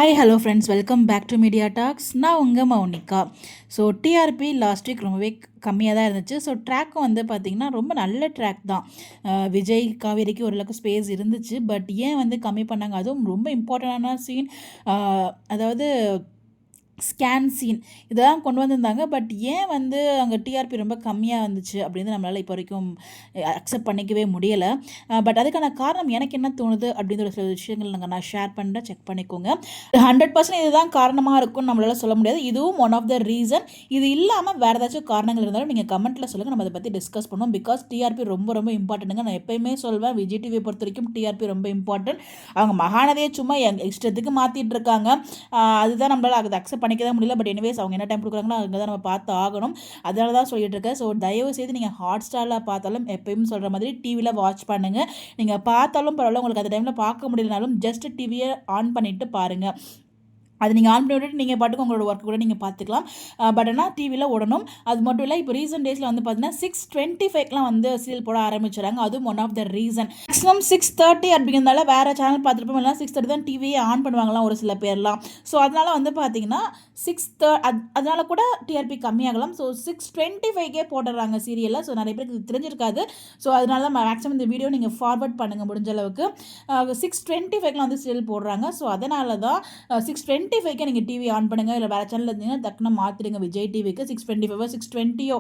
Hi hello friends, welcome back to media talks. நான் உங்கள் Mounika. So TRP last week ரொம்பவே கம்மியாக தான் இருந்துச்சு. ஸோ ட்ராக்கும் வந்து பார்த்திங்கன்னா ரொம்ப நல்ல ட்ராக் தான். விஜய் காவேரிக்கு ஓரளவுக்கு ஸ்பேஸ் இருந்துச்சு. பட் ஏன் வந்து கம்மி பண்ணாங்க? அதுவும் ரொம்ப இம்பார்ட்டண்டான சீன், அதாவது ஸ்கேன் சீன் இதெல்லாம் கொண்டு வந்திருந்தாங்க. பட் ஏன் வந்து அங்கே டிஆர்பி ரொம்ப கம்மியாக வந்துச்சு அப்படின்னு நம்மளால் இப்போ வரைக்கும் அக்செப்ட் பண்ணிக்கவே முடியலை. பட் அதுக்கான காரணம் எனக்கு என்ன தோணுது அப்படிங்கிற சில விஷயங்கள் நான் ஷேர் பண்ணுறேன், செக் பண்ணிக்கோங்க. 100% இதுதான் காரணமாக இருக்கும்னு நம்மளால் சொல்ல முடியாது. இதுவும் ஒன் ஆஃப் த ரீசன். இது இல்லாமல் வேறு ஏதாச்சும் காரணங்கள் இருந்தாலும் நீங்கள் கமெண்ட்டில் சொல்லுங்கள், நம்ம அதை பற்றி டிஸ்கஸ் பண்ணுவோம். பிகாஸ் டிஆர்பி ரொம்ப ரொம்ப இம்பார்ட்டன்ட்டுங்க. நான் எப்போயுமே சொல்வேன், விஜய் டிவியை பொறுத்த வரைக்கும் டிஆர்பி ரொம்ப இம்பார்ட்டன்ட். அவங்க மகாநதியை சும்மா இஷ்டத்துக்கு மாற்றிட்டு இருக்காங்க. அதுதான் நம்மளால் அதை அக்செப்ட் பண்ணிக்க தான் முடியல. பட் எனிவேஸ் அவங்க என்ன டைம் கொடுக்குறாங்களோ அங்கே தான் நம்ம பார்த்து ஆகணும். அதனால தான் சொல்லிட்டு இருக்கேன். ஸோ தயவு செய்து நீங்கள் ஹாட் ஸ்டாரில் பார்த்தாலும் எப்பயும் சொல்கிற மாதிரி டிவியில் வாட்ச் பண்ணுங்கள். நீங்கள் பார்த்தாலும் பரவாயில்ல, உங்களுக்கு அந்த டைமில் பார்க்க முடியலனாலும் ஜஸ்ட் டிவியை ஆன் பண்ணிவிட்டு பாருங்கள். அது நீங்கள் ஆன் பண்ணி விட்டுட்டு நீங்கள் பாட்டுக்கு உங்களோட ஒர்க் கூட நீங்கள் பார்த்துக்கலாம். பட் ஆனால் டிவியில் ஓடணும். அது மட்டும் இல்லை, இப்போ ரீசன்ட் டேஸில் வந்து பார்த்தீங்கன்னா 6:25லாம் வந்து சீரியல் போட ஆரம்பிச்சுறாங்க. அதுவும் one of the reason. Maximum 6:30 அப்படிங்கிறதால வேறு சேனல் பார்த்துருப்போம், இல்லைனா 6:30 தான் டிவியே ஆன் பண்ணுவாங்களாம் ஒரு சில பேர்லாம். ஸோ அதனால் வந்து பார்த்தீங்கன்னா அதனால கூட டிஆர்பி கம்மியாகலாம். ஸோ 6:25க்கே போட்டுடுறாங்க சீரியலில். ஸோ நிறைய பேருக்கு இது தெரிஞ்சிருக்காது. ஸோ அதனால தான் மேக்ஸிமம் இந்த வீடியோ நீங்கள் ஃபார்வர்ட் பண்ணுங்கள் முடிஞ்ச அளவுக்கு. 6:25லாம் வந்து சீரியல் போடுறாங்க. ஸோ அதனால தான் 6:25க்கு நீங்கள் டிவி ஆன் பண்ணுங்கள். இல்லை வேறு சேனல் இருந்தீங்கன்னா டக்குன்னு மாற்றிடுங்க விஜய் டிவிக்கு. 6:25 6:20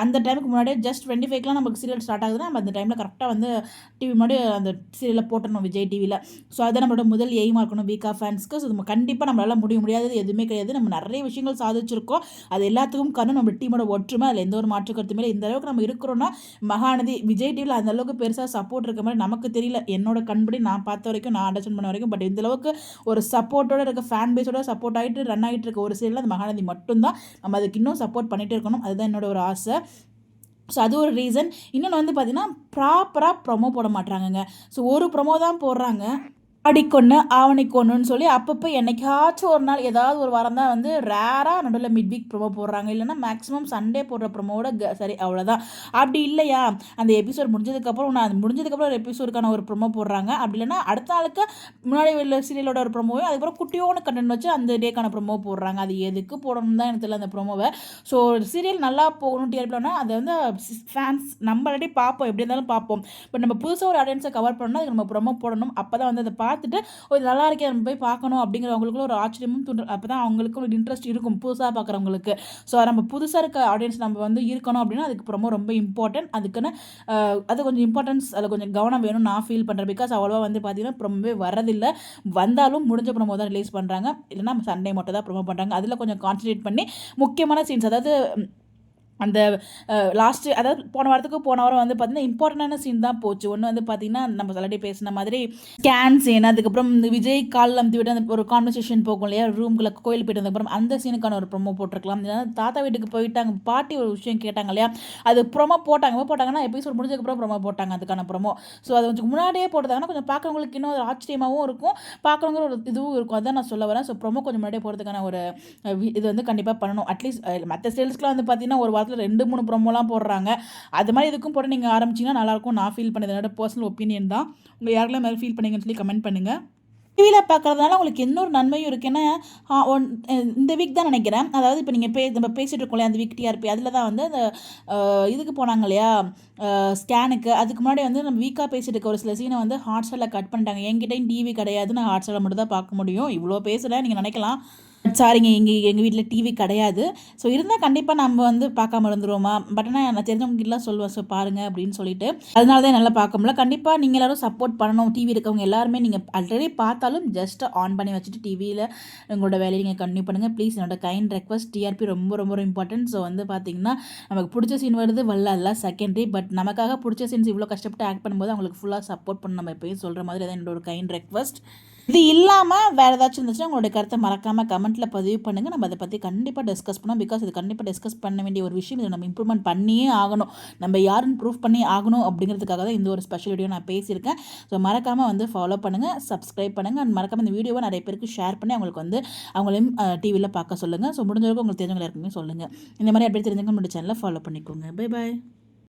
அந்த டைமுக்கு முன்னாடியே ஜஸ்ட் 25க்குலாம் நமக்கு சீரியல் ஸ்டார்ட் ஆகுதுன்னா நம்ம அந்த டைமில் கரெக்டாக வந்து டிவி முன்னாடி அந்த சீரியலில் போட்டணும் விஜய் டிவியில். ஸோ அதுதான் நம்மளோட முதல் எய்மாக இருக்கணும் வீக்கா ஃபேன்ஸ்க்கு. ஸோ நம்ம கண்டிப்பாக நம்மளால் முடியாதது எதுவுமே கிடையாது. நம்ம நிறைய விஷயங்கள் சாதிச்சிருக்கோம். அது எல்லாத்துக்கும் காரணம் நம்ம டீமோட ஒற்றுமை. அதில் எந்த ஒரு மாற்று கருத்துமே இல்லை. இந்த அளவுக்கு நம்ம இருக்கிறோன்னா மகாநதி விஜய் டிவியில் அந்த அளவுக்கு பெருசாக சப்போர்ட் இருக்க மாதிரி நமக்கு தெரியல. என்னோட கண்படி நான் பார்த்த வரைக்கும், நான் அண்டர்ஸ்டாண்ட் பண்ண வரைக்கும். பட் இந்த அளவுக்கு ஒரு சப்போர்ட்டோட இருக்க ஃபேன் பேஸோட சப்போர்ட் ஆகிட்டு ரன் ஆகிட்டு இருக்க ஒரு சீரியல் அந்த மகாநதி மட்டும்தான். நம்ம அதுக்கு இன்னும் சப்போர்ட் பண்ணிகிட்டே இருக்கணும். அதுதான் என்னோட ஒரு ஆசை. ஸோ அது ஒரு ரீசன். இன்னொன்று வந்து பார்த்திங்கன்னா ப்ராப்பராக ப்ரொமோ போட மாட்டாங்கங்க. ஸோ ஒரு ப்ரொமோ தான் போடுறாங்க. ஆடிக்கொன்று ஆவணிக்கொன்றுன்னு சொல்லி அப்பப்போ என்னைக்காச்சும் ஒரு நாள் ஏதாவது ஒரு வாரம் தான் வந்து ரேராக நடுவில் மிட் வீக் ப்ரொமோ போடுறாங்க. இல்லைனா மேக்ஸிமம் சண்டே போடுற ப்ரொமோவோட சரி அவ்வளோதான். அப்படி இல்லையா, அந்த எபிசோட் முடிஞ்சதுக்கப்புறம் ஒரு எபிசோடுக்கான ஒரு ப்ரொமோ போடுறாங்க. அப்படி இல்லைனா அடுத்த நாளுக்கு முன்னாடி உள்ள சீரியலோட ஒரு ப்ரொமோவை அதுக்கப்புறம் குட்டியோன்னு கண்டென்ட் வச்சு அந்த டேக்கான ப்ரொமோ போடுறாங்க. அது எதுக்கு போடணும் தான் எனக்கு தெரியல அந்த ப்ரொமோவை. ஸோ சீரியல் நல்லா போகணும் டிஆர்பினா அதை வந்து ஃபேன்ஸ் நம்ம ஆல்ரெடி பார்ப்போம், எப்படி இருந்தாலும் பார்ப்போம். பட் நம்ம புதுசாக ஒரு ஆடியன்ஸை கவர் பண்ணணும், அதுக்கு நம்ம ப்ரொமோ போடணும். அப்போ தான் வந்து அதை பார்த்துட்டு ஒரு நல்லா இருக்கே நம்ம போய் பார்க்கணும் அப்படிங்கிறவங்களுக்குள்ள ஒரு ஆச்சரியமும் தூண்டும். அப்போ தான் அவங்களுக்கும் ஒரு இன்ட்ரெஸ்ட் இருக்கும் புதுசாக பார்க்குறவங்களுக்கு. ஸோ நம்ம புதுசாக இருக்க ஆடியன்ஸ் நம்ம வந்து இருக்கணும் அப்படின்னா அதுக்கு ப்ரொமோ ரொம்ப இம்பார்ட்டன்ட். அதுக்குன்னு அது கொஞ்சம் இம்பார்ட்டன்ஸ், அதில் கொஞ்சம் கவனம் வேணும் நான் ஃபீல் பண்ணுறேன். பிகாஸ் அவ்வளோவா வந்து பார்த்தீங்கன்னா ப்ரொமோவே வரதில்லை. வந்தாலும் முடிஞ்ச ப்ரொமோ தான் ரிலீஸ் பண்ணுறாங்க, இல்லைனா சண்டே மட்டும் தான் ப்ரொமோ பண்ணுறாங்க. அதில் கொஞ்சம் கான்சன்ட்ரேட் பண்ணி முக்கியமான சீன்ஸ், அதாவது அந்த லாஸ்ட்டு, அதாவது போன வாரம் வந்து பார்த்திங்கன்னா இம்பார்ட்டண்டான சீன் தான் போச்சு. ஒன்று வந்து பார்த்திங்கன்னா நம்ம ஆல்ரெடி பேசின மாதிரி ஸ்கேன் சீன், அதுக்கப்புறம் இந்த விஜய் காலில் அமுத்தி விட்டு அந்த ஒரு கான்வர்சேஷன் போகும் இல்லையா, ரூம்குள்ளே கோயில் போய்ட்டு வந்ததுக்கப்புறம் அந்த சீனுக்கான ஒரு ப்ரொமோ போட்டிருக்கலாம். தாத்தா வீட்டுக்கு போயிட்டாங்க, பாட்டி ஒரு விஷயம் கேட்டாங்க இல்லையா, அது ப்ரொமோ போட்டாங்கன்னா எபிசோட் முடிஞ்சதுக்கப்புறம் ப்ரொமோ போட்டாங்க அதுக்கான ப்ரொமோ. ஸோ அது கொஞ்சம் முன்னாடியே போட்டதாங்கன்னா கொஞ்சம் பார்க்குறவங்களுக்கு இன்னும் ஒரு ஆச்சரியமாகவும் இருக்கும், பார்க்குறவங்க ஒரு இதுவும் இருக்கும். அதான் நான் சொல்ல வரேன். ஸோ ப்ரொமோ கொஞ்சம் முன்னாடியே போகிறதுக்கான ஒரு இது வந்து கண்டிப்பாக பண்ணணும். அட்லீஸ்ட் மற்ற சேல்ஸ்க்குலாம் வந்து பார்த்திங்கன்னா ஒரு வாரத்தில் 2-3 ப்ரோமோலாம் போடுறாங்க. அது மாதிரி இதுக்கும் போட நீங்கள் ஆரம்பிச்சிங்கன்னா நல்லாயிருக்கும் நான் ஃபீல் பண்ணது. என்னோட பர்சனல் ஒப்பீனியன் தான். உங்கள் யாருக்கெல்லாம் மாதிரி ஃபீல் பண்ணீங்கன்னு சொல்லி கமெண்ட் பண்ணுங்கள். டிவியில் பார்க்குறதுனால உங்களுக்கு இன்னொரு நன்மையும் இருக்குது. ஏன்னா இந்த வீக் தான் நினைக்கிறேன், அதாவது இப்போ நீங்கள் நம்ம பேசிகிட்டு இருக்கோம் இல்லையா அந்த வீக் டிஆர்பி, அதில் தான் வந்து அந்த இதுக்கு போனாங்க இல்லையா ஸ்கேனுக்கு. அதுக்கு முன்னாடி வந்து நம்ம வீக்காக பேசிகிட்டு இருக்க ஒரு சில சீனை வந்து ஹாட் ஸ்டாரில் கட் பண்ணிட்டாங்க. என்கிட்டையும் டிவி கிடையாது, நான் ஹாட் ஸ்டாரில் மட்டும் தான் பார்க்க முடியும். இவ்வளோ பேசுகிறேன் நீங்கள் நினைக்கலாம், சாரிங்க எங்கள் வீட்டில் டிவி கிடையாது. ஸோ இருந்தால் கண்டிப்பாக நம்ம வந்து பார்க்காம இருந்துருவோமா. பட் ஆனால் நான் தெரிஞ்சவங்ககிட்டலாம் சொல்லுவேன், ஸோ பாருங்கள் அப்படின்னு சொல்லிட்டு. அதனால தான் நல்லா பார்க்க முடியல. கண்டிப்பாக நீங்கள் எல்லோரும் சப்போர்ட் பண்ணணும். டிவி இருக்கவங்க எல்லாருமே நீங்கள் ஆல்ரெடி பார்த்தாலும் ஜஸ்ட் ஆன் பண்ணி வச்சுட்டு டிவியில் உங்களோட வேலையை நீங்கள் கண்டினியூ பண்ணுங்கள் ப்ளீஸ். என்னோட கைண்ட் ரெக்வஸ்ட். டிஆர்பி ரொம்ப ரொம்ப இம்பார்ட்டன்ட். ஸோ வந்து பார்த்திங்கன்னா நமக்கு பிடிச்ச சீன் வருது வரல, அதெல்லாம் செகண்டரி. பட் நமக்காக பிடிச்ச சீன்ஸ் இவ்வளோ கஷ்டப்பட்டு ஆக்ட் பண்ணும்போது அவங்களுக்கு ஃபுல்லாக சப்போர்ட் பண்ணணும். நம்ம எப்பயும் சொல்கிற மாதிரி அதான் என்னோட கைண்ட் ரெக்வஸ்ட். இது இல்லாமல் வேறு ஏதாச்சும் இருந்துச்சுன்னா உங்களுடைய கருத்தை மறக்காமல் கமெண்ட்டில் பதிவு பண்ணுங்கள். நம்ம அதை பற்றி கண்டிப்பாக டிஸ்கஸ் பண்ணோம். பிகாஸ் இது கண்டிப்பாக டிஸ்கஸ் பண்ண வேண்டிய ஒரு விஷயம். இதை நம்ம இம்ப்ரூவ்மெண்ட் பண்ணியே ஆகணும், நம்ம யாருன்னு ப்ரூஃப் பண்ணி ஆகணும் அப்படிங்கிறதுக்காக தான் இந்த ஒரு ஸ்பெஷல் வீடியோ நான் பேசியிருக்கேன். ஸோ மறக்காமல் வந்து ஃபாலோ பண்ணுங்கள், சப்ஸ்கிரைப் பண்ணுங்கள். அண்ட் மறக்காமல் இந்த வீடியோவை நிறைய பேருக்கு ஷேர் பண்ணி அவங்களுக்கு வந்து அவங்களையும் டிவியில் பார்க்க சொல்லுங்கள். ஸோ முடிஞ்சவரைக்கும் உங்களுக்கு தெரிஞ்சவங்க எல்லாருக்குமே சொல்லுங்கள். இந்த மாதிரி அப்படி தெரிஞ்சவங்க நம்மளோட சேனலை ஃபாலோ பண்ணிக்கோங்க. Bye bye.